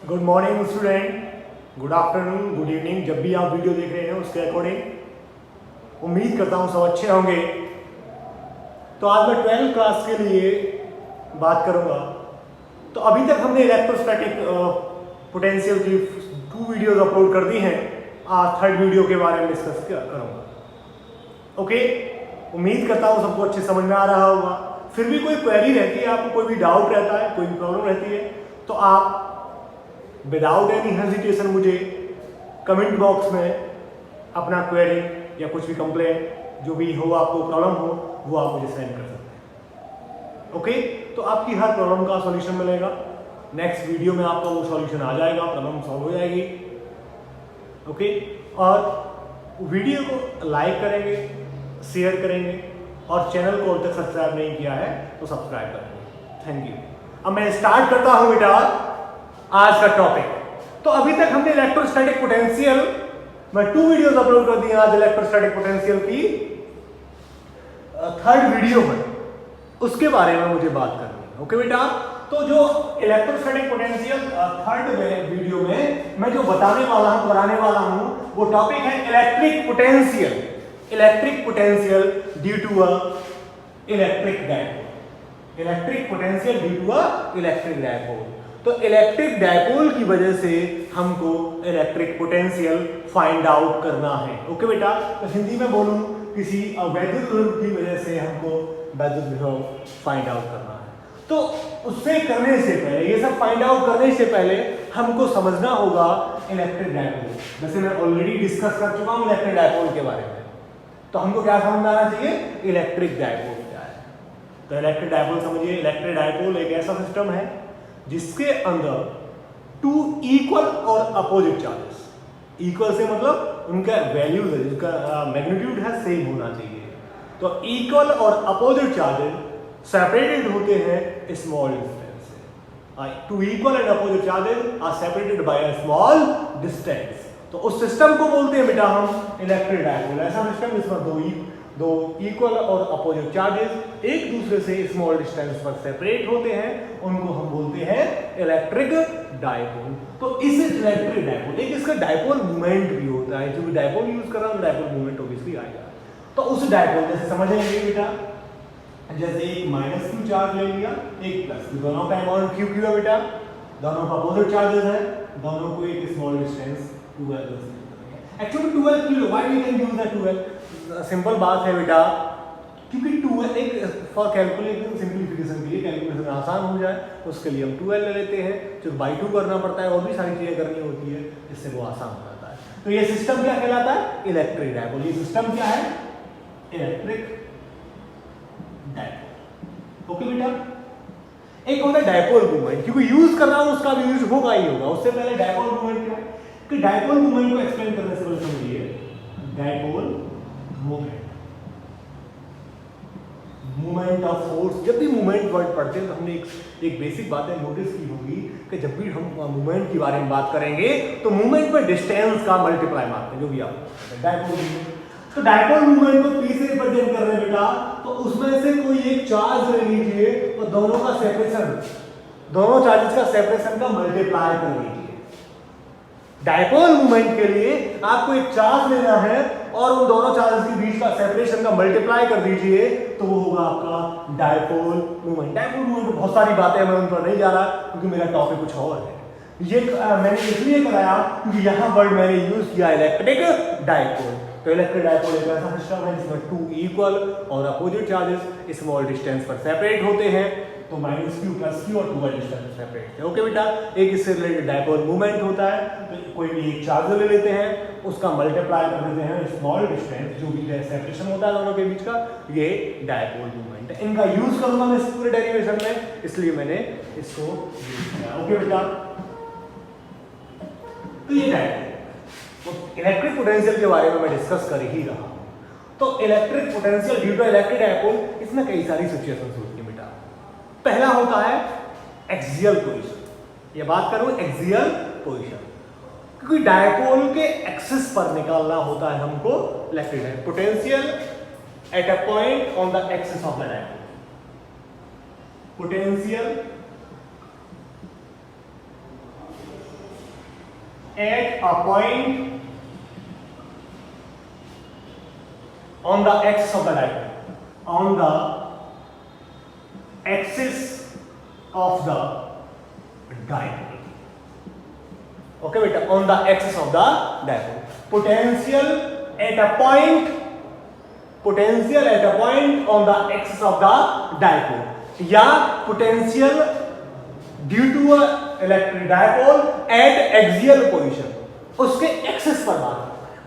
Good morning student, good afternoon, good evening, जब भी आप वीडियो देख रहे हैं उसके अकॉर्डिंग उम्मीद करता हूँ सब अच्छे होंगे। तो आज मैं 12th क्लास के लिए बात करूँगा। तो अभी तक हमने इलेक्ट्रोस्टैटिक पोटेंशियल की 2 वीडियोज अपलोड कर दी हैं। आज 3rd वीडियो के बारे में डिस्कस करूँगा। ओके, उम्मीद करता हूँ सबको अच्छे समझ में आ रहा होगा। फिर भी कोई क्वेरी रहती है, आपको कोई भी डाउट रहता है, कोई भी प्रॉब्लम रहती है, तो आप विदाउट एनी हेजिटेशन मुझे कमेंट बॉक्स में अपना क्वेरी या कुछ भी कंप्लेंट जो भी हो, आपको प्रॉब्लम हो, वो आप मुझे सेंड कर सकते हैं। ओके, तो आपकी हर प्रॉब्लम का सॉल्यूशन मिलेगा। नेक्स्ट वीडियो में आपका वो सॉल्यूशन आ जाएगा, प्रॉब्लम सॉल्व हो जाएगी। ओके, और वीडियो को लाइक करेंगे, शेयर करेंगे और चैनल को अब तक सब्सक्राइब नहीं किया है तो सब्सक्राइब करेंगे। Thank you. अब मैं स्टार्ट करता हूं बेटा आज का टॉपिक। तो अभी तक हमने इलेक्ट्रोस्टैटिक पोटेंशियल मैं 2 वीडियोस अपलोड कर दी। आज इलेक्ट्रोस्टैटिक पोटेंशियल की 3rd वीडियो में उसके बारे में मुझे बात करनी है। ओके बेटा, तो जो इलेक्ट्रोस्टैटिक पोटेंशियल 3rd वीडियो में मैं जो बताने वाला हूं, कराने वाला हूं, वो टॉपिक है electric potential. Electric potential due to a electric dipole. Electric potential due to a electric dipole. तो इलेक्ट्रिक डायपोल की वजह से हमको इलेक्ट्रिक पोटेंशियल फाइंड आउट करना है। ओके बेटा, तो हिंदी में बोलूं, किसी वैद्युत विभव की वजह से हमको वैद्युत विभव फाइंड आउट करना है। तो उससे करने से पहले, ये सब फाइंड आउट करने से पहले हमको समझना होगा इलेक्ट्रिक डायपोल। जैसे मैं ऑलरेडी डिस्कस कर चुका हूं इलेक्ट्रिक डायपोल के बारे में। तो हमको क्या समझना आना चाहिए, इलेक्ट्रिक डायपोल क्या है। तो इलेक्ट्रिक डायपोल समझिए, इलेक्ट्रिक डायपोल एक ऐसा सिस्टम है जिसके अंदर 2 इक्वल और अपोजिट चार्जेस, इक्वल से मतलब उनका वैल्यूज है, जिसका मैग्नीट्यूड है, सेम होना चाहिए। तो इक्वल और अपोजिट चार्जेस सेपरेटेड होते हैं स्मॉल डिस्टेंस से। 2 equal and opposite charges are separated by a small distance. तो उस सिस्टम को बोलते हैं बेटा हम इलेक्ट्रिक डायपोल। ऐसा सिस्टम जिसमें दो इक्वल और अपोजिट चार्जेस एक दूसरे से स्मॉल डिस्टेंस पर सेपरेट होते हैं, उनको हम बोलते हैं इलेक्ट्रिक डायपोल। तो इस इलेक्ट्रिक डायपोल, एक इसका डायपोल मोमेंट भी होता है। जो भी डायपोल यूज कर रहा हूं, डायपोल मोमेंट ऑब्वियसली आएगा। तो उस डायपोल जैसे समझेंगे बेटा, जैसे एक -q चार्ज ले लिया, एक प्लस, दोनों का अमाउंट q है बेटा, दोनों का अपोजिट चार्जेस है, दोनों को एक small distance 12 actually 12 kilo. Why we can use that 12? Simple बात है बेटा, क्योंकि 12 एक फॉर कैलकुलेशन, सिंपलीफिकेशन के लिए, कैलकुलेशन आसान हो जाए उसके लिए हम 12 ले लेते हैं। जो बाई 2 करना पड़ता है और भी सारी चीजें करनी होती है, इससे वो आसान हो जाता है। तो ये सिस्टम क्या कहलाता है, इलेक्ट्रिक डायपोल। ये सिस्टम क्या है, इलेक्ट्रिक डायपोल। ओके बेटा, एक होता है डायपोल मूवमेंट, क्योंकि यूज कर रहा हूं उसका भी यूज होगा ही होगा। उससे पहले डायपोल मूवमेंट क्या है कि डायपोल मूवमेंट को एक्सप्लेन करने से पहले समझिए, dipole movement, movement of force. जब भी मूवमेंट वर्ड पढ़ते हैं तो हमने एक बेसिक बात है नोटिस की होगी कि जब भी हम मूवमेंट के बारे में बात करेंगे तो मूवमेंट में डिस्टेंस का मल्टीप्लाई मारते हैं, जो भी आप डायपोल मूवमेंट। तो डायपोल मूवमेंट को पी से रिप्रेजेंट कर रहे हैं बेटा, तो उसमें से कोई एक चार्ज ले लीजिए और दोनों का सेपरेशन, दोनों चार्जेस का सेपरेशन का मल्टीप्लाई कर लीजिए। डायपोल मूवमेंट के लिए आपको एक चार्ज लेना है और उन दोनों चार्जेस के बीच का सेपरेशन का मल्टीप्लाई कर दीजिए, तो वो होगा आपका डायपोल मूवमेंट। डायपोल मूवमेंट बहुत सारी बातें, मैं उन पर नहीं जा रहा क्योंकि मेरा टॉपिक कुछ और है। ये मैंने इसलिए कराया क्योंकि यहाँ वर्ड मैंने यूज किया इलेक्ट्रिक डायपोल। तो इलेक्ट्रिक डायपोल एक ऐसा सिस्टम है जिसमें 2 इक्वल और अपोजिट चार्जेस स्मॉल डिस्टेंस पर सेपरेट होते हैं। तो -q + q और 2 डिस्टेंस सेपरेट है। ओके बेटा, एक इससे रिलेटेड डायपोल मूवमेंट होता है। तो कोई भी एक चार्ज ले लेते हैं, उसका मल्टीप्लाई कर देते हैं स्मॉल डिस्टेंस, जो भी सेपरेशन होता है दोनों के बीच का, ये डायपोल मूवमेंट है। इनका यूज करूंगा मैं इस पूरे डेरिवेशन में, इसलिए मैंने इसको यूज किया। ओके बेटा, तो ये डायपोल, तो इलेक्ट्रिक पोटेंशियल के बारे में मैं डिस्कस कर ही रहा हूं। तो electric potential due to electric dipole, इसमें कई सारी सिचुएशंस होती है बेटा। पहला होता है एक्सियल पोजीशन। ये बात करूं एक्सियल पोजीशन, क्योंकि डायपोल के एक्सिस पर निकालना होता है हमको electric dipole potential at a point on the axis of the dipole. Potential at a point on the axis of the dipole, on the axis of the dipole. Okay beta, on the axis of the dipole. Potential at a point on the axis of the dipole, या potential due to a electric dipole at axial position, उसके axis पर बात करना है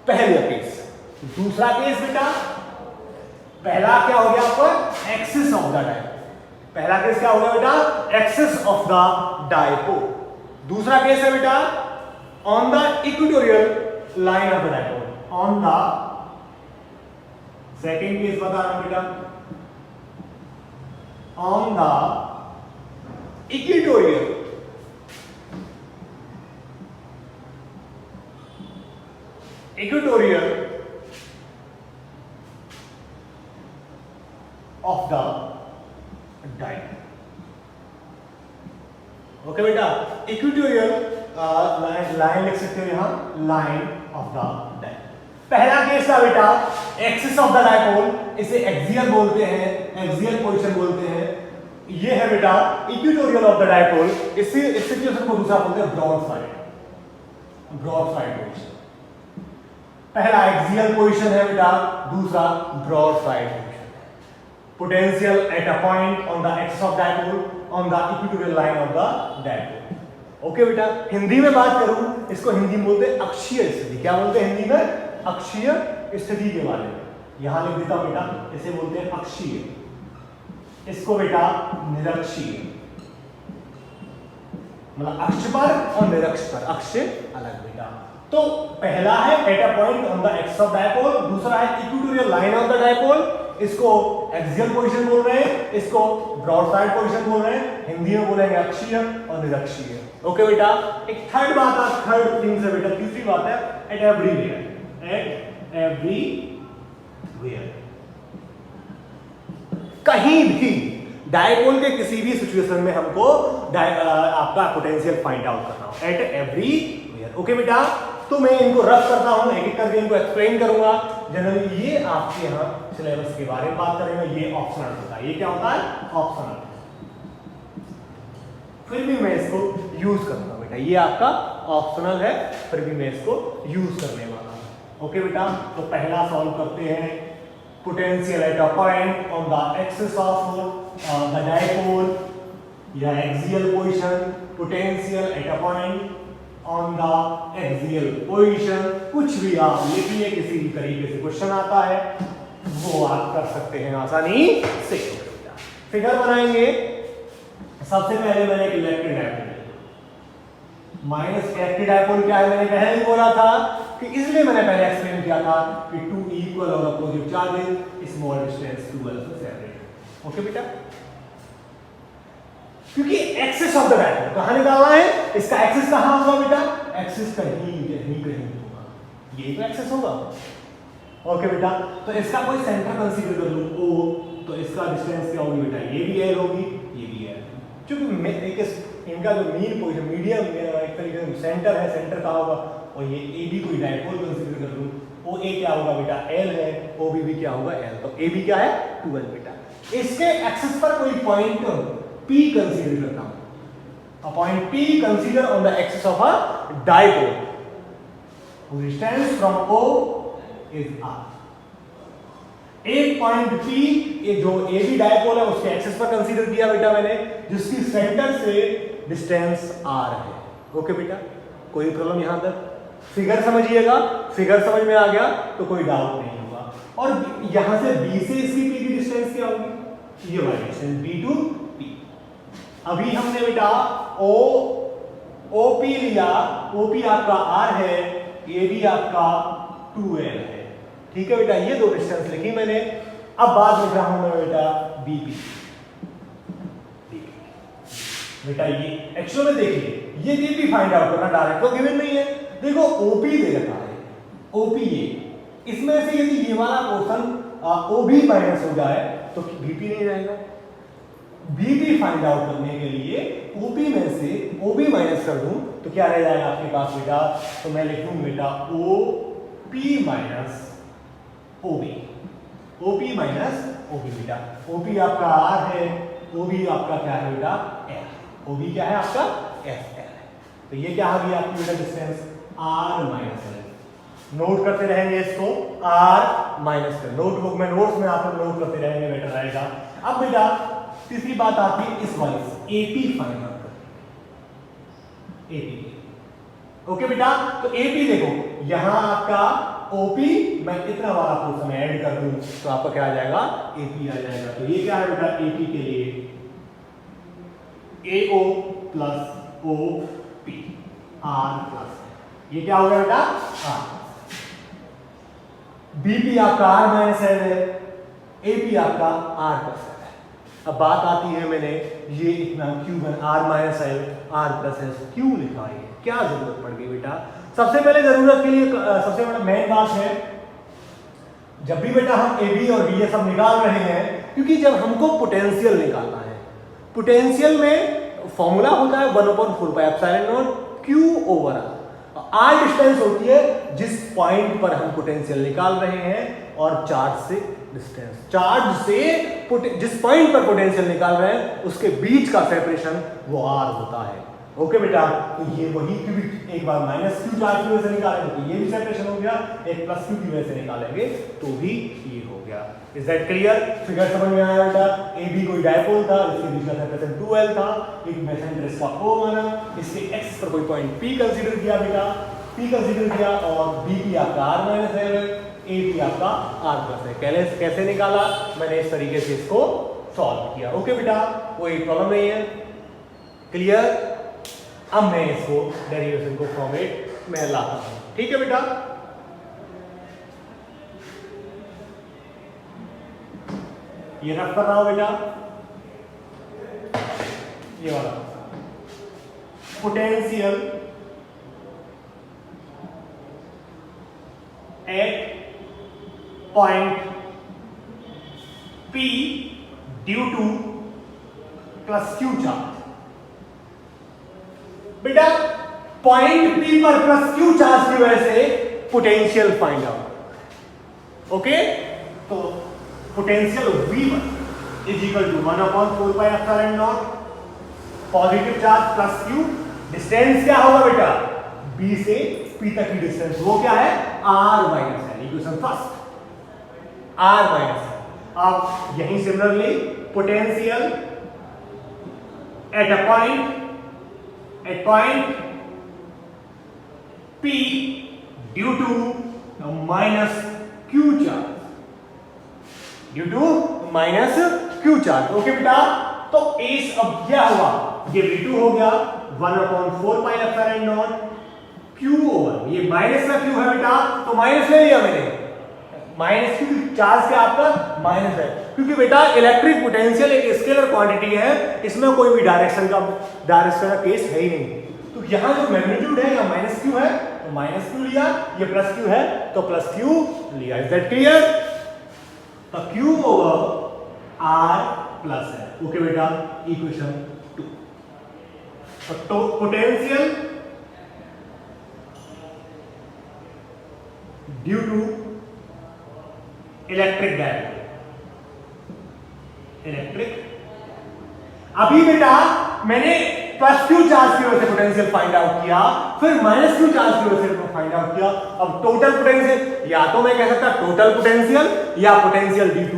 पहला case. दूसरा case बेटा, पहला क्या हो गया आपका, एक्सिस ऑफ द डायपोल। पहला केस क्या हो गया बेटा, एक्सिस ऑफ द डायपोल। दूसरा केस है बेटा on the equatorial line of the dipole, on the, second case बता रहा हूं बेटा, on the equatorial of the dipole. Okay बेटा, इक्वेटोरियल लाइन लिख सकते हो यहां, लाइन ऑफ द डायपोल। पहला केस था बेटा एक्सिस ऑफ द डायपोल, इसे एक्सियल बोलते हैं, एक्सियल पोजीशन बोलते हैं। ये है बेटा इक्वेटोरियल ऑफ द डायपोल। इस सिचुएशन को दूसरा बोलते हैं ब्रॉड साइड पोजीशन। पहला एक्सियल पोजीशन है बेटा, दूसरा broad side position. Potential at a point on the axis of dipole on the equatorial line of the dipole. Okay बेटा, हिंदी में बात करूं, इसको हिंदी में बोलते हैं अक्षीय स्थिति। क्या बोलते हैं हिंदी में, अक्षीय स्थिति के बारे में। यहां लिख देता हूं बेटा, इसे बोलते हैं अक्षीय, इसको बेटा निरक्षीय, मतलब अक्ष पर और निरक्ष पर, अक्ष से अलग बेटा। तो पहला है eight a point on the axis of dipole, दूसरा है equatorial line of the dipole, इसको एक्सियल पोजीशन बोल रहे हैं, इसको ब्रॉड साइड पोजीशन बोल रहे हैं, हिंदी में बोलेंगे अक्षीय और निरक्षीय। ओके बेटा, एक थर्ड बात है, थर्ड थिंग से बेटा, तीसरी बात है एट एवरीवेयर, एट एवरीवेयर, कहीं भी डायपोल के किसी भी सिचुएशन में हमको आपका पोटेंशियल फाइंड आउट करना हो, एट एवरीवेयर। ओके बेटा, तो मैं इनको रफ करता हूं, एक एक करके इनको एक्सप्लेन करूंगा। जनरली ये आपके यहाँ सिलेबस के बारे में बात करेंगे, ये ऑप्शनल होता है। ये क्या होता है, ऑप्शनल, फिर भी मैं इसको यूज करूंगा बेटा। ये आपका ऑप्शनल है, फिर भी मैं इसको यूज करने वाला हूं। ओके बेटा, तो पहला सॉल्व करते हैं। Potential at a point on the axis of the dipole या axial position, potential at a point on the axial position. कुछ भी आप लिखिए, किसी भी तरीके से क्वेश्चन आता है वो आप कर सकते हैं आसानी से। फिगर बनाएंगे। सबसे पहले मैंने एक electric dipole, minus electric dipole क्या है, मैंने पहले ही बोला था कि इसलिए मैंने पहले एक्सप्लेन किया था कि टू इक्वल और opposite charges small distance 2l से सेपरेट। ओके बेटा, क्योंकि एक्सिस ऑफ द डायपोल कहां निकालना है, इसका एक्सिस कहां होगा बेटा, एक्सिस कहीं होगा, ये तो एक्सिस होगा। ओके बेटा, तो इसका कोई सेंटर कंसीडर कर लूं O, तो इसका डिस्टेंस क्या होगी बेटा, ये भी l होगी, ये भी l। क्योंकि इनका जो मीन पोजीशन, मीडियम एक तरीके से सेंटर है, सेंटर कहां होगा, और ये AB कोई डायपोल कंसीडर कर लूं, OA क्या होगा बेटा, l है, OB भी क्या होगा, l। तो AB क्या है, 2l बेटा। इसके एक्सिस पर कोई पॉइंट P कंसीडर करता हूं, a point P consider on the axis of a dipole whose distance from O is r। एक पॉइंट P, ये जो AB डायपोल है उसके एक्सिस पर कंसीडर किया बेटा मैंने, जिसकी सेंटर से डिस्टेंस r है। ओके बेटा, कोई प्रॉब्लम यहां तक? फिगर समझिएगा, फिगर समझ में आ गया तो कोई डाउट नहीं होगा। और यहां से B से इसकी P की डिस्टेंस क्या होगी, ये वाली डिस्टेंस B टू P। अभी हमने बेटा OP लिया, OP आपका R है, AB आपका 2l है। ठीक है बेटा, ये दो डिस्टेंस लिखी मैंने। अब बात लिख रहा हूं मैं बेटा BP। बेटा ये एक्चुअल में देखिए, ये BP फाइंड आउट करना डायरेक्ट तो गिवन नहीं है। देखो OP दे रखा है, OP ये, इसमें से यदि ये वाला पोर्शन OB माइनस हो जाए तो BP नहीं रहेगा। बीपी फाइंड आउट करने के लिए ओपी में से ओबी माइनस कर दूं तो क्या रह जाएगा आपके पास बेटा, तो मैं लिख दूं बेटा ओपी माइनस ओबी, ओपी माइनस ओबी बेटा। ओपी आपका आर है, ओबी आपका क्या है बेटा एल, ओबी क्या है आपका एफ एल है। तो ये क्या होगी आपकी बेटा distance r minus l. Note करते रहेंगे इसको आर माइनस एल, नोटबुक में नोट्स में आप लोग नोट करते रहेंगे, बेटर रहेगा। अब बेटा तीसरी बात आती है इस वाली एपी फाइंड आउट करनी, एपी। ओके बेटा, तो एपी देखो यहां आपका ओपी मैं इतना वाला पोर्शन ऐड कर दूं तो आपका क्या आ जाएगा एपी आ जाएगा। तो ये क्या है बेटा एपी के लिए AO plus O P R plus, ये क्या होगा बेटा आर। बीपी आपका आर माइनस एल है, एपी आपका आर प्लस एल है। अब बात आती है मैंने ये इतना क्यू बन r minus l r plus l क्यों लिखा है, क्या जरूरत पड़ गई बेटा। सबसे पहले जरूरत के लिए सबसे बड़ा मेन बात है, जब भी बेटा हम ए बी और बी ये सब निकाल रहे हैं, क्योंकि जब हमको पोटेंशियल निकालना है, पोटेंशियल में फॉर्मूला होता है 1/4πε0 क्यू ओवर आर डिस्टेंस होती है जिस पॉइंट पर हम पोटेंशियल निकाल रहे हैं, और चार्ज से डिस्टेंस, चार्ज से जिस पॉइंट पर पोटेंशियल निकाल रहे हैं उसके बीच का सेपरेशन वो आर होता है। ओके बेटा, तो ये वही क्यूबिक एक बार माइनस क्यू चार्ज की वजह से निकालेंगे तो ये भी सेपरेशन हो गया, एक प्लस क्यू की वजह से निकालेंगे तो भी ये हो गया। Is that clear? फिगर समझ में आया बेटा? ए बी कोई डायपोल था, इसके बीच का सेपरेशन 2l था, एक में सेंटर इसका O माना, इसके x पर कोई पॉइंट P कंसीडर किया बेटा, P कंसीडर किया, और B भी आपका r माइनस है, A भी आपका r प्लस है। कैसे निकाला मैंने इस तरीके से इसको सॉल्व किया। ओके बेटा, कोई प्रॉब्लम नहीं है, क्लियर? अब मैं इसको डेरिवेशन को फॉर्मेट में लाता हूं, ठीक है बेटा? ये रफ कर रहा हूं बेटा, ये वाला potential at point P due to plus Q charge. बेटा पॉइंट P पर प्लस क्यू चार्ज की वजह से पोटेंशियल फाइंड आउट। ओके, तो potential V1 is equal to 1/4πε0 positive charge plus Q, distance क्या होगा बेटा B से P तक की डिस्टेंस, वो क्या है R माइनस है, इक्वेशन फर्स्ट R माइनस है। अब यहीं similarly potential at a point P due to minus Q charge, due to minus Q charge. Okay बेटा, तो इस अब क्या हुआ, ये V2 हो गया 1/4πε0 क्यू ओवर, ये माइनस का क्यू है बेटा, तो माइनस ले लिया मैंने, माइनस क्यू चार्ज क्या आपका माइनस है, क्योंकि बेटा इलेक्ट्रिक पोटेंशियल एक स्केलर क्वांटिटी है, इसमें कोई भी डायरेक्शन का केस है ही नहीं। तो यहां जो मैग्नीट्यूड है या माइनस क्यू है तो माइनस क्यू लिया, ये प्लस क्यू है तो प्लस क्यू लिया। Is that clear? तो क्यू ओवर आर प्लस है। ओके बेटा, इक्वेशन 2। तो potential due to electric dipole, अभी बेटा मैंने प्लस क्यू चार्ज की वजह से पोटेंशियल फाइंड आउट किया, फिर माइनस क्यू चार्ज की वजह से फाइंड आउट किया। अब टोटल पोटेंशियल, या तो मैं कह सकता टोटल पोटेंशियल या potential due to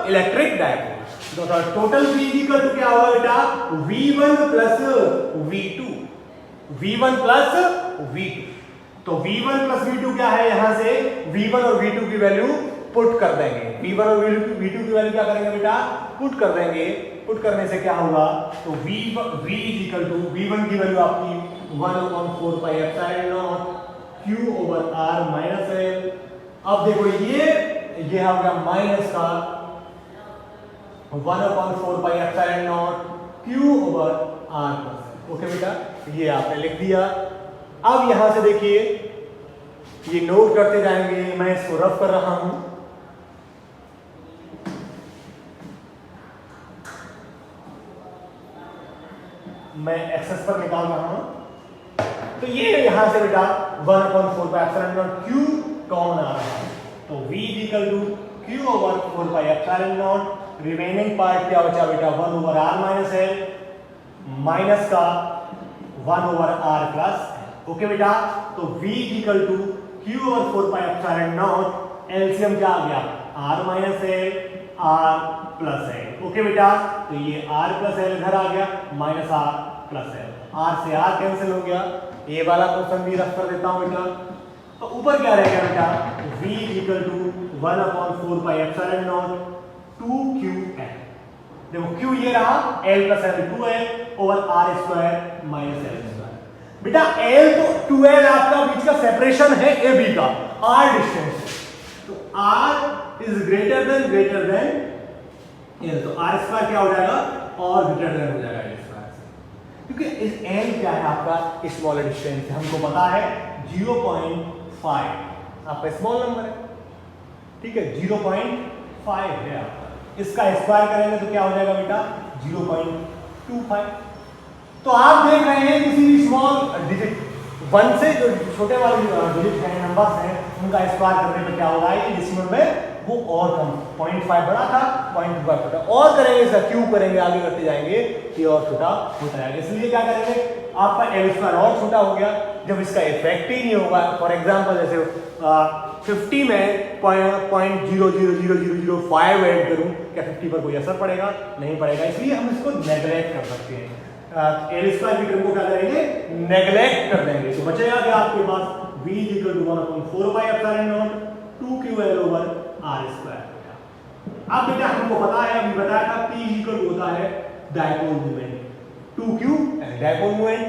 electric dipole. तो टोटल V इक्वल टू क्या होगा बेटा V1 plus V2, V1 plus V2। तो V1 प्लस V2 क्या है, यहां से V1 और V2 की वैल्यू पुट कर देंगे, V1 और V2 की वैल्यू क्या करेंगे बेटा पुट कर देंगे। पुट करने से क्या होगा, तो V is equal to V1 की वैल्यू आपकी 1/4πε0 Q over R minus L। अब देखो ये हो गया माइनस का 1/4πε0 Q over R plus. Okay बेटा, ये आपने लिख दिया। अब यहां से देखिए ये नोट करते जाएंगे, मैं इसको रफ कर रहा हूं। मैं एक्सेस पर निकाल रहा हूं, तो ये यहां से बेटा 1/4 pi epsilon naught q common आ रहा है, तो v equal to q/4 pi epsilon naught, remaining part क्या बचा बेटा 1/r माइनस l माइनस का 1/r प्लस l। ओके बेटा, तो v equal to q/4 pi epsilon naught, LCM क्या आ गया r minus l r plus l। Okay बेटा, तो ये r प्लस l इधर आ गया minus r plus l, r से r कैंसिल हो गया, ये वाला क्वेश्चन भी रख कर देता हूं बेटा। तो ऊपर क्या रहेगा बेटा v equal to 1/4 pi epsilon naught 2ql, देखो q ये रहा, l plus l 2l over r square minus l square. बेटा l तो 2l आपका बीच का सेपरेशन है a b का, r डिस्टेंस, तो r is greater than l, तो r स्क्वायर क्या हो जाएगा और ग्रेटर देन हो जाएगा l स्क्वायर से, क्योंकि इस l क्या है आपका स्मॉलर डिस्टेंस, हमको पता है 0.5 आपका स्मॉल नंबर है, ठीक है 0.5 है आपका, इसका स्क्वायर करेंगे तो क्या हो जाएगा बेटा 0.25। तो आप देख रहे हैं किसी भी स्मॉल डिजिट 1 से जो छोटे वाले डिजिट हैं, नंबर्स हैं, उनका स्क्वायर करने पे क्या होगा, ये डेसिमल में वो और कम 0.5 बड़ा था 0.25 छोटा, और करेंगे इसका क्यूब करेंगे, आगे करते जाएंगे ये और छोटा होता जाएगा, इसलिए क्या करेंगे आपका l स्क्वायर और छोटा हो गया, जब इसका इफेक्ट ही नहीं होगा। फॉर एग्जांपल जैसे 50 में 0.000005 ऐड करूं, क्या 50 पर कोई असर पड़ेगा, नहीं पड़ेगा, इसलिए हम इसको नेगलेक्ट कर सकते हैं, l स्क्वायर की टर्म को क्या करेंगे नेगलेक्ट कर देंगे, तो बचेगा क्या आपके पास v equal to 1/4 pi epsilon naught 2ql over r square. अब बेटा हमको पता है, अभी बताया था p इक्वल होता है dipole moment, 2q dipole moment,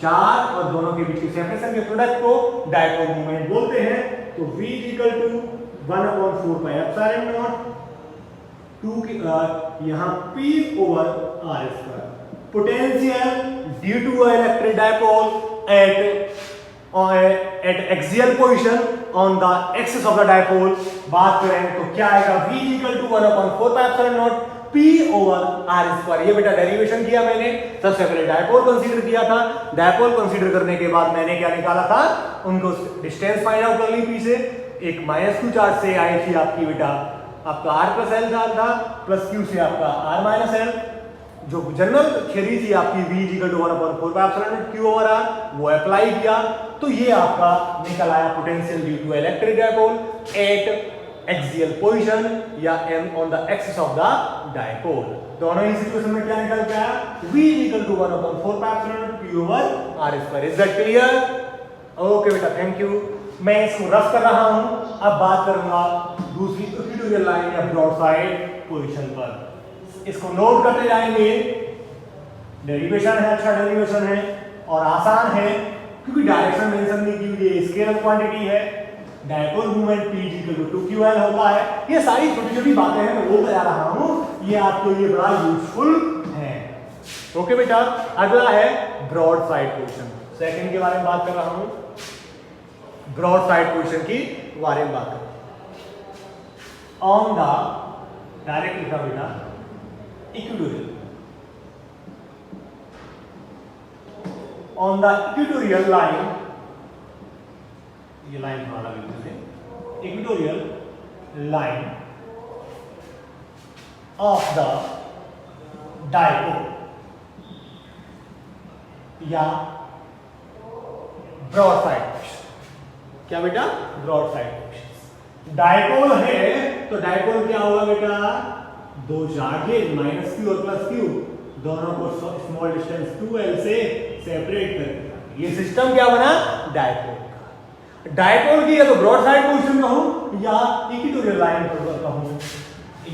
charge और दोनों के बीच की सेपरेशन के प्रोडक्ट को डायपोल मोमेंट बोलते हैं, तो v equal to 1/4 pi epsilon naught 2 की यहां p over r square, potential due to electric dipole at axial position on the axis of the dipole, बात करें तो क्या आएगा v equal to 1/4 pi epsilon naught p over r square. ये बेटा derivation किया मैंने, सबसे पहले डायपोल कंसीडर किया था, डायपोल कंसीडर करने के बाद मैंने क्या निकाला था, उनको डिस्टेंस फाइंड आउट कर ली p से, एक -q चार्ज से आई थी आपकी बेटा आपका r प्लस l था, प्लस q से आपका r माइनस l, जो जनरल थ्योरी थी आपकी v equal to 1/4 pi epsilon naught q over r, वो अप्लाई किया, तो ये आपका निकल आया potential due to electric dipole at axial position या m on the axis of the dipole. दोनों ही सिचुएशन में क्या निकल के आया, v equal to 1/4 pi epsilon naught p over r square. Is that clear? Okay बेटा, थैंक यू। मैं इसको रफ कर रहा हूं, अब बात करूंगा दूसरी इक्वेटोरियल लाइन या ब्रॉड साइड पोजीशन पर, इसको नोट करते जाएंगे, डेरिवेशन है, अच्छा डेरिवेशन है और आसान है, क्योंकि डायरेक्शन मेंशन नहीं की हुई है, स्केलर क्वांटिटी है, dipole moment p equal to 2ql होता है, ये सारी छोटी छोटी बातें हैं, मैं बोलता जा रहा हूं, ये आपके लिए बड़ा यूजफुल है। ओके बेटा, अगला है ब्रॉड साइड पोजीशन, सेकंड के बारे में बात कर रहा हूं, ब्रॉड साइड पोजीशन की बारे में बात कर ऑन द डायरेक्ट लिखा बेटा equatorial, on the equatorial line, ये लाइन हमारा लिखते हैं, equatorial line of the dipole या ब्रॉड साइड, क्या बेटा ब्रॉड साइड। डायपोल है तो डायपोल क्या होगा बेटा, दो चार्जेस -q और +q दोनों को स्मॉल डिस्टेंस 2l से सेपरेट करके, ये सिस्टम क्या बना डायपोल का। डायपोल की या तो ब्रॉड साइड पोजीशन कहूं या इक्वेटोरियल लाइन पर कहूं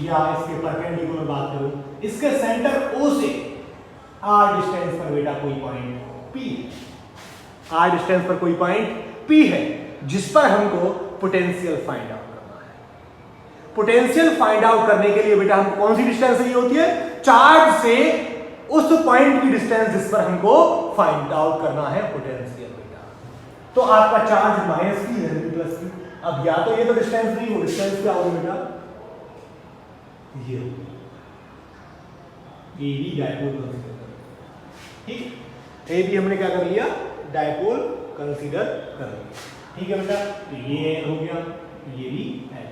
या इसके परपेंडिकुलर बात करूं, इसके सेंटर O से r डिस्टेंस पर बेटा कोई पॉइंट P, r डिस्टेंस पर कोई पॉइंट P है जिस पर हमको पोटेंशियल फाइंड आउट करना है। पोटेंशियल फाइंड आउट करने के लिए बेटा हमको कौन सी डिस्टेंस चाहिए होती है, चार्ज से उस पॉइंट की डिस्टेंस जिस पर हमको फाइंड आउट करना है पोटेंशियल बेटा। तो आपका चार्ज -q है +q, अब या तो ये तो डिस्टेंस नहीं, वो डिस्टेंस क्या होगी बेटा, ये AB डायपोल, ठीक। ए भी हमने क्या कर लिया, डायपोल कंसीडर कर लिया। ठीक है बेटा, तो ये हो गया, ये भी है,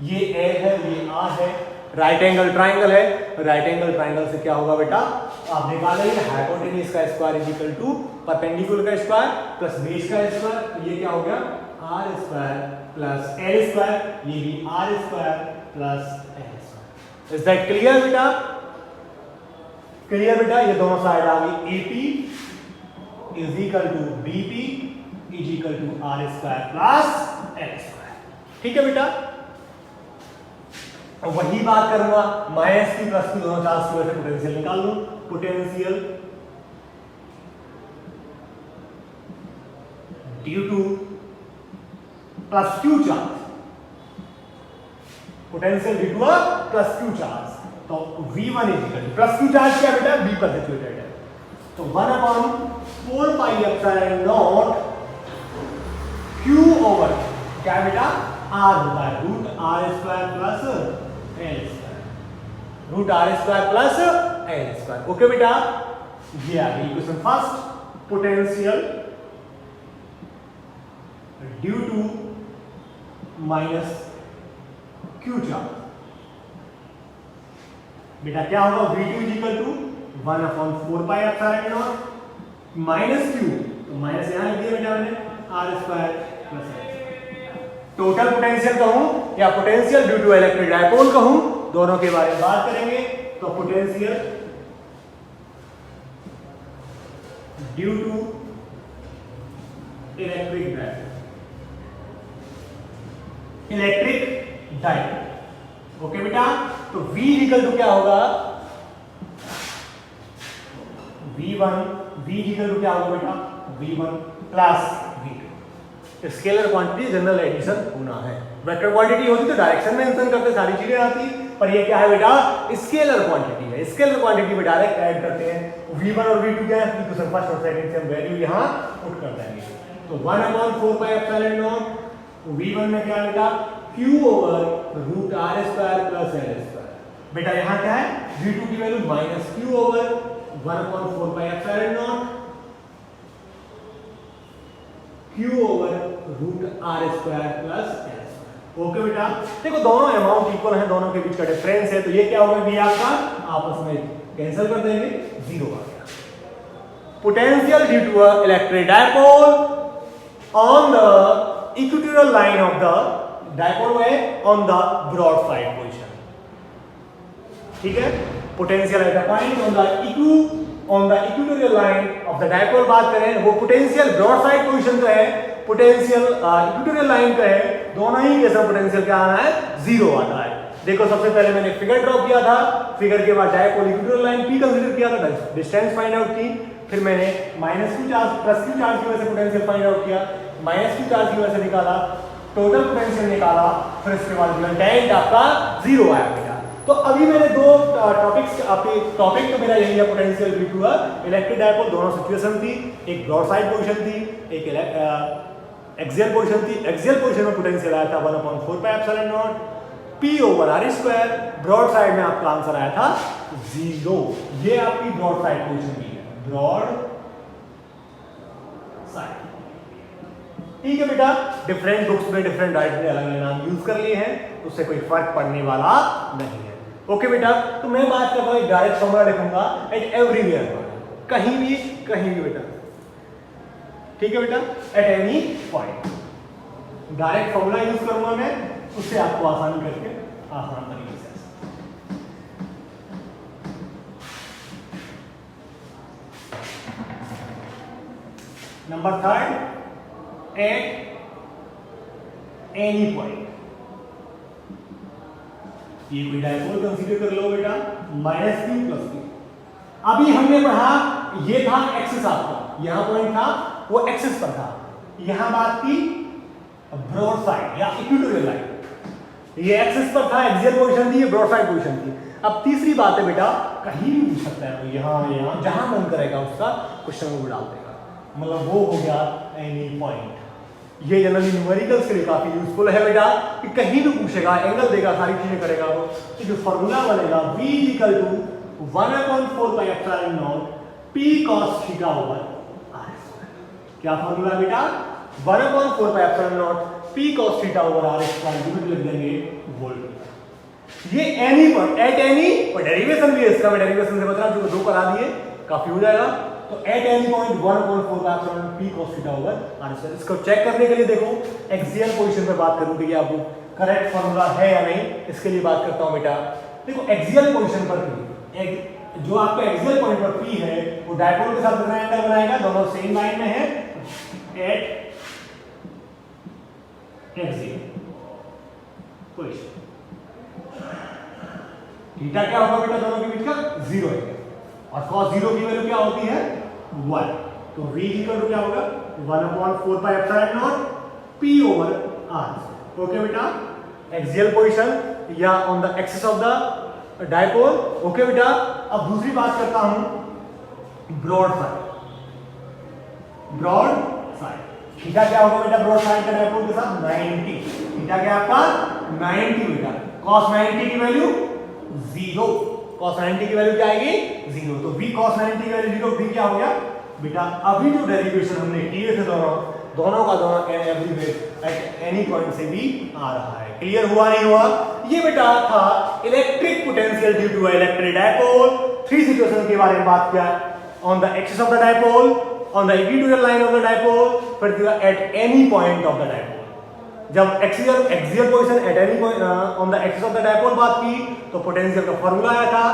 ये ए है, ये आर है, राइट एंगल ट्राइंगल है, राइट एंगल ट्राइंगल से क्या होगा बेटा, आप निकालेंगे हाइपोटेन्यूज का square is equal to perpendicular का स्क्वायर प्लस बेस का स्क्वायर, तो ये क्या हो गया R square plus L square, ये भी R square plus L square. Is that clear बेटा? क्लियर बेटा, ये दोनों साइड आ गई AP is equal to BP is equal to R square plus L square. ठीक है बेटा, वही बात करूंगा, माइनस की प्लस की दोनों चार्ज की वजह से पोटेंशियल निकाल लूं, potential due to plus Q charge, potential due to plus Q charge, तो V1 is equal to plus Q charge क्या बेटा, B पर सिचुएटेड है, तो 1/4 pi epsilon naught Q over क्या बेटा R होता है root R square plus L square, root R square plus L square. Okay बेटा, ये आ गई equation first, potential due to minus Q charge, बेटा क्या होगा V2 is equal to 1/4 pi epsilon naught minus Q, तो माइनस यहां लिख दिया बेटा मैंने, R square plus L. Total potential कहूं या potential due to electric dipole कहूं, दोनों के बारे में बात करेंगे। तो potential due to electric dipole, electric dipole. Okay बेटा, तो V इक्वल टू क्या होगा, V इक्वल टू क्या होगा बेटा, V1 plus V2। Scalar quantity general addition होना है, वेक्टर क्वांटिटी होती तो डायरेक्शन मेंशन करते, सारी चीजें आती, पर ये क्या है बेटा स्केलर क्वांटिटी है, स्केलर क्वांटिटी में डायरेक्ट ऐड करते हैं। V1 और V2 क्या है, तो फर्स्ट और सेकंड से हम वैल्यू यहां पुट कर देंगे, तो 1/4 पाई एप्सिलॉन नॉट, V1 में क्या बेटा Q over root R square plus L square, बेटा यहां क्या है V2 की value minus Q over 1/4 pi epsilon naught Q over root R square plus L square. Okay बेटा, देखो दोनों अमाउंट इक्वल है, दोनों के बीच का डिफरेंस है, तो ये क्या होगा भी आपका आपस में कैंसिल कर देंगे, 0 आ गया। Potential due to a electric dipole on the equatorial line of the dipole way on the broad side position. ठीक है, potential at the point on the equatorial line of the dipole बात करें, वो potential broad side position का है, potential equatorial line का है, दोनों ही केस में पोटेंशियल क्या आना है, 0 आता है। देखो सबसे पहले मैंने फिगर ड्रॉ किया था, फिगर के बाद dipole equatorial line P consider किया था, डिस्टेंस फाइंड आउट की, फिर मैंने minus Q charge plus Q charge की वजह से पोटेंशियल फाइंड आउट किया, माइनस क्यू चार्ज की वजह से निकाला, टोटल पोटेंशियल निकाला, फिर इसके बाद रिजल्टेंट आपका 0 आया बेटा। तो अभी मैंने दो टॉपिक्स, आपके टॉपिक तो मेरा यही है, potential due to electric dipole, दोनों सिचुएशन थी, एक ब्रॉड साइड पोजीशन थी, एक एक्सियल पोजीशन थी। एक्सियल पोजीशन में पोटेंशियल आया था 1/4 pi epsilon naught P over R square, broad side में आपका आंसर आया था 0। ये आपकी ब्रॉड साइड पोजीशन की है, ब्रॉड साइड। ठीक है बेटा, डिफरेंट बुक्स में डिफरेंट डायरेक्ट अलग अलग नाम यूज कर लिए हैं, उससे कोई फर्क पड़ने वाला नहीं है। ओके बेटा, तो मैं बात कर रहा हूं डायरेक्ट फॉर्मूला लिखूंगा एट एवरीवेयर, कहीं भी बेटा। ठीक है बेटा, eight any point direct formula use करूंगा मैं, उससे आपको आसान करके आसान तरीके से। नंबर 3, एट एनी पॉइंट, ये कोई डायपोल कंसीडर कर लो बेटा, माइनस क्यू प्लस क्यू। अभी हमने पढ़ा, ये था एक्सिस आपका, यहां पॉइंट था वो एक्सिस पर था, यहां बात की ब्रॉड साइड या इक्वेटोरियल लाइन, ये एक्सिस पर था, एक्सियल पोजीशन थी, ये ब्रॉड साइड पोजीशन थी। अब तीसरी बात है बेटा, कहीं भी पूछ सकता है, तो यहां जहां मन करेगा उसका क्वेश्चन वो डाल देगा, मतलब वो हो गया एनी पॉइंट। ये जनरली न्यूमेरिकल्स के लिए काफी यूजफुल है बेटा, कि कहीं भी पूछेगा, एंगल देगा, सारी चीजें करेगा वो, तो जो फॉर्मूला बनेगा V equal to 1/4 pi epsilon naught P cos theta over r square. क्या फॉर्मूला बेटा? 1/4 P cos theta over r square unit लिख देंगे वोल्ट। ये एनी पर एट एनी और डेरिवेशन भी है इसका, मैं डेरिवेशन से बता जो दो करा दिए काफी हो जाएगा। तो eight any point 1/4 P cos theta over r square. इसको चेक करने के लिए देखो एक्सियल पोजीशन पे बात करूं कि आपको करेक्ट फॉर्मूला है या नहीं, इसके लिए बात करता हूं बेटा। देखो एक्सियल पोजीशन पर जो आपका एक्सियल पॉइंट पर P है वो डायपोल के साथ कितना एंगल बनाएगा, दोनों सेम लाइन में है एट एक्सियल पोजीशन। थीटा क्या होगा बेटा दोनों के बीच का? 0 है और cos 0 की वैल्यू क्या होती है? 1। तो v इक्वल टू क्या होगा? 1/4 P ओवर r। ओके बेटा, एक्सियल पोजीशन या on the axis of the dipole. Okay बेटा, अब दूसरी बात करता हूं broad side. Broad side theta क्या होगा बेटा ब्रॉड साइड का डायपोल के साथ? 90। थीटा क्या आपका? 90 बेटा। cos 90 की वैल्यू 0। cos 90 की वैल्यू क्या आएगी? 0। तो v cos 90 की वैल्यू 0, v क्या हो गया बेटा? अभी जो डेरिवेशन हमने किए थे दोनों का दोनों एवरीवेयर एट एनी पॉइंट से भी आ रहा है। क्लियर हुआ नहीं हुआ? ये बेटा था electric potential due to electric dipole. 3 situation के बारे में बात किया, on the axis of the dipole, on the equatorial line of the dipole, फिर at any point of the dipole. जब axial position at any point on the axis of the dipole बात की तो पोटेंशियल का formula आया था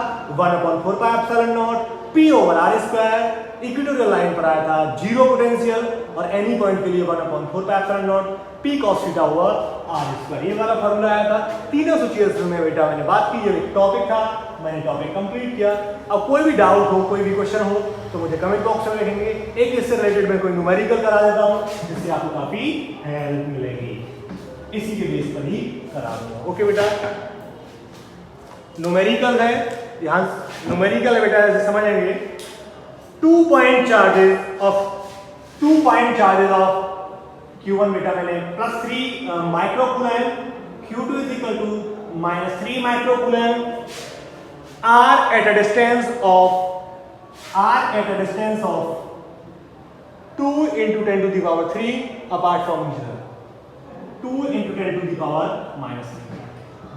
1/4 P over r square. Equatorial line पर आया था 0 पोटेंशियल और एनी पॉइंट के लिए 1/4 P cos theta over r square. ये वाला फॉर्मूला आया था। तीनों सिचुएशन में बेटा मैंने बात की, ये टॉपिक था, मैंने टॉपिक कंप्लीट किया। अब कोई भी डाउट हो, कोई भी क्वेश्चन हो तो मुझे कमेंट बॉक्स में लिखेंगे। एक इससे रिलेटेड मैं कोई न्यूमेरिकल करा देता हूं जिससे आपको काफी हेल्प मिलेगी, इसी के बेस पर ही करा दूंगा। ओके बेटा, न्यूमेरिकल है, ध्यान न्यूमेरिकल है बेटा, ऐसे समझेंगे। 2 पॉइंट चार्जेस ऑफ Q1 बेटा मैंने +3 microcoulomb, Q2 is equal to -3 microcoulomb, R at a distance of 2 into 10 to the power 3 apart from each other, 2 into 10 to the power -3।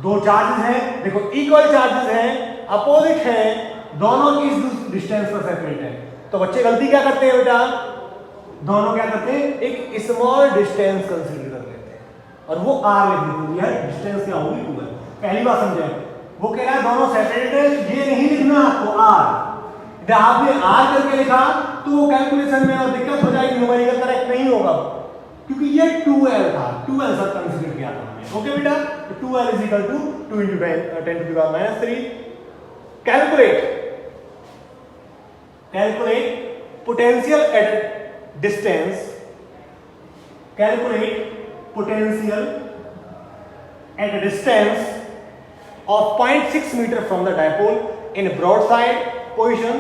दो चार्जेस हैं, देखो इक्वल चार्जेस हैं, अपोजिट हैं, दोनों इस distance पर सेपरेट है। तो बच्चे गलती क्या करते हैं बेटा? दोनों क्या करते हैं? एक स्मॉल डिस्टेंस कंसीडर कर लेते हैं और वो r लिख देते हैं। डिस्टेंस क्या होगी? 2 है। पहली बात समझे, वो कह रहा है दोनों सेपरेट है, ये नहीं लिखना आपको r। जब आपने r करके लिखा तो वो कैलकुलेशन में और दिक्कत हो जाएगी, न्यूमेरिकल करेक्ट नहीं होगा क्योंकि ये 2l था, 2l सब कंसीडर किया था हमने। ओके बेटा, तो 2l is equal to 2 into 10 to the power -3। Calculate potential at distance, calculate potential at a distance of 0.6 meter from the dipole in broadside position,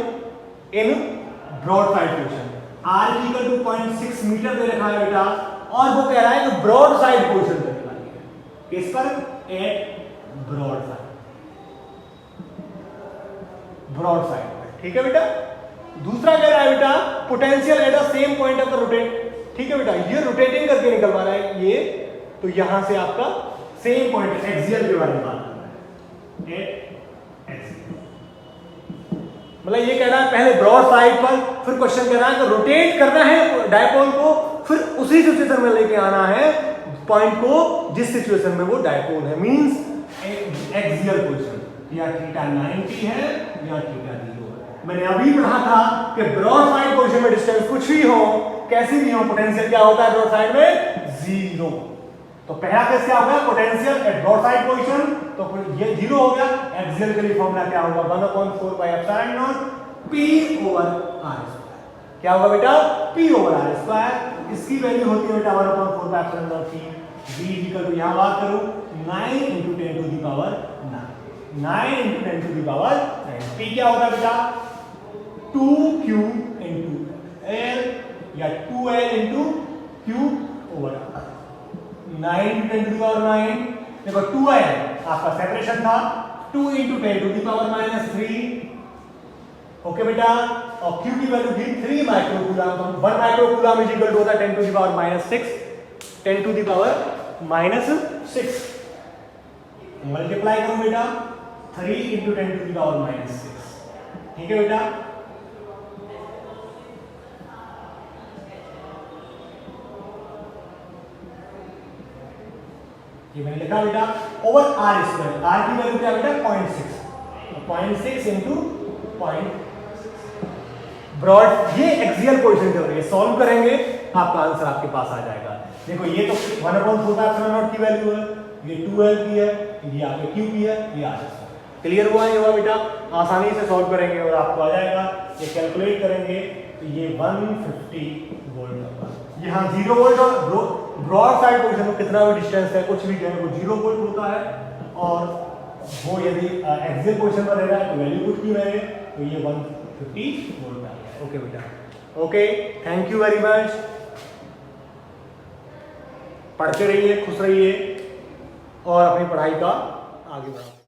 r equal to 0.6 metre दे रखा है बेटा और वो कह रहा है कि ब्रॉड साइड पोजिशन पे निकालिए। किस पर? At broad side. ठीक है बेटा। दूसरा कह रहा है बेटा potential at the same point of the rotate. ठीक है बेटा, ये रोटेटिंग करके निकलवा रहा है ये, तो यहां से आपका सेम पॉइंट एक्सियल के बारे में बात कर रहा है, मतलब ये कह रहा है पहले ब्रॉड साइड पर, फिर क्वेश्चन कह रहा है कि रोटेट करना है डायपोल को, फिर उसी सिचुएशन में लेके आना है पॉइंट को जिस सिचुएशन में वो डायपोल है, मींस एक्सियल पोजीशन, या थीटा 90 है या थीटा 0 है। मैंने अभी पढ़ा था कि ब्रॉड साइड पोजीशन में डिस्टेंस कुछ भी हो, कैसी भी हो, पोटेंशियल क्या होता है ब्रॉड साइड में? 0। तो पहला केस क्या होगा? Potential at broad side position, तो ये 0 हो गया। एक्सियल के लिए फॉर्मूला क्या होगा? 1/4 pi epsilon naught P over r square. क्या होगा बेटा? P over r square. इसकी वैल्यू होती है बेटा 1/4 pi epsilon naught P। v equal to यहां बात करूं 9 × 10 to the power 9, 9 × 10 to the power 9। P क्या होता है बेटा? 2q × l या 2l × q over r। 9 × 10 to the power 9, देखो 2l आपका सेपरेशन था, 2 × 10 टू द पावर -3। ओके बेटा, और Q की वैल्यू थी 3 माइक्रोकूलम। तो 1 माइक्रोकूलम इज इक्वल टू होता है 10 to the power -6, 10 to the power -6। Multiply करो बेटा 3 इंटू 10 टू द पावर -6, ठीक है बेटा। ये मैंने लिखा बेटा ओवर आर स्क्वायर, आर की वैल्यू क्या बेटा 0.6, 0.6 इंटू 0.6 ब्रॉड। ये एक्सियल पोजीशन चल रही है, सॉल्व करेंगे आपका आंसर आपके पास आ जाएगा। देखो ये तो 1/4 की वैल्यू है, ये 2L की है, ये आपके Q की है, ये आर स्क्वायर। क्लियर हुआ ये हुआ बेटा, आसानी से सॉल्व करेंगे और आपको आ जाएगा। ये कैलकुलेट करेंगे तो ये 150 वोल्ट होगा। यहाँ 0 वोल्ट और ब्रॉड साइड पोजीशन में कितना भी डिस्टेंस है कुछ भी जो है वो 0 वोल्ट होता है, और वो यदि एक्सियल पोजीशन पर रहेगा तो वैल्यू कुछ भी रहे तो ये 150 वोल्ट आ गया। ओके बेटा, okay, thank you very much. पढ़ते रहिए, खुश रहिए और अपनी पढ़ाई का आगे बढ़ाओ।